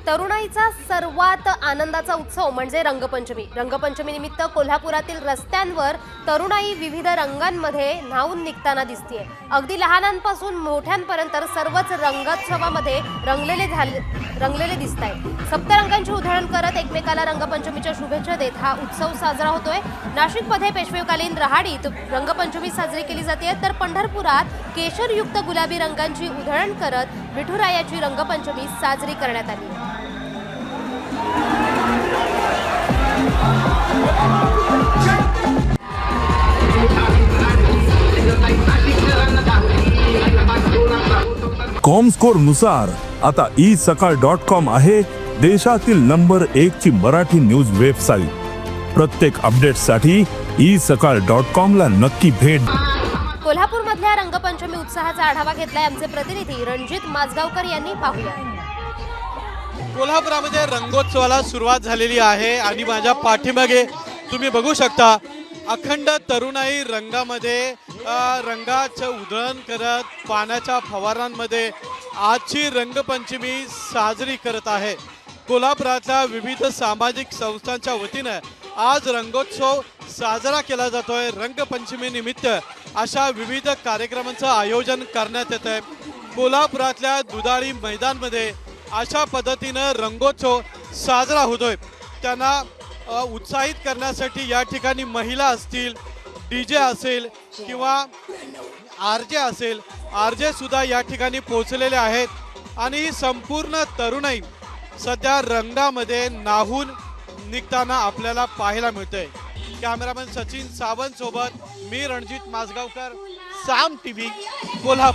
तरुणाईचा सर्वात आनंदाचा उत्सव म्हणजे रंगपंचमी. रंगपंचमी निमित्त कोल्हापुरातील रस्त्यांवर तरुणाई विविध रंगांमध्ये न्हाऊन निघताना दिसतेय. अगदी लहानांपासून मोठ्यांपर्यंत सर्वच रंगोत्सवामध्ये रंगलेले दिसत आहेत. सप्तरंगांची उधळण करत एकमेकाला रंगपंचमीच्या शुभेच्छा देत हा उत्सव साजरा होतोय. नाशिकमध्ये पेशवेकालीन रहाडीत रंगपंचमी साजरी केली जाते, तर पंढरपुरात केशरयुक्त गुलाबी रंगांची उधळण करत विठुरायाची रंगपंचमी साजरी करण्यात आली. कॉमस्कोर नुसार आता isakal.com आहे देशातील नंबर 1 ची मराठी न्यूज वेबसाईट. प्रत्येक अपडेटसाठी isakal.com ला नक्की भेट. कोल्हापूरमधल्या रंगपंचमी उत्साहाचा आढावा घेतलाय आमचे प्रतिनिधी रणजित माजगावकर यांनी. पाहूया. कोल्हापुरामध्ये रंगोत्सवाला सुरुवात झालेली आहे आणि माझ्या पाठीमागे तुम्ही बघू शकता अखंड तरुणाई रंगामध्ये रंगाचं उधळण करत पाण्याच्या फवारांमध्ये आजची रंगपंचमी साजरी करत आहे. कोल्हापुरातल्या विविध सामाजिक संस्थांच्या वतीनं आज रंगोत्सव साजरा केला जातोय. रंगपंचमी निमित्त अशा विविध कार्यक्रमांचं आयोजन करण्यात येत आहे. कोल्हापुरातल्या दुधाळी मैदानमध्ये अशा पद्धतीनं रंगोत्सव साजरा होतोय. त्यांना उत्साहित करण्यासाठी या ठिकाणी महिला असतील, DJ असेल किंवा RJ असेल, RJ सुद्धा या ठिकाणी पोहोचलेले आहेत आणि संपूर्ण तरुणाई सध्या रंगामध्ये न्हाऊन निघताना आपल्याला पाहायला मिळतंय. कॅमेरामॅन सचिन सावंत सोबत मी रणजित माजगावकर, साम TV, कोल्हापूर.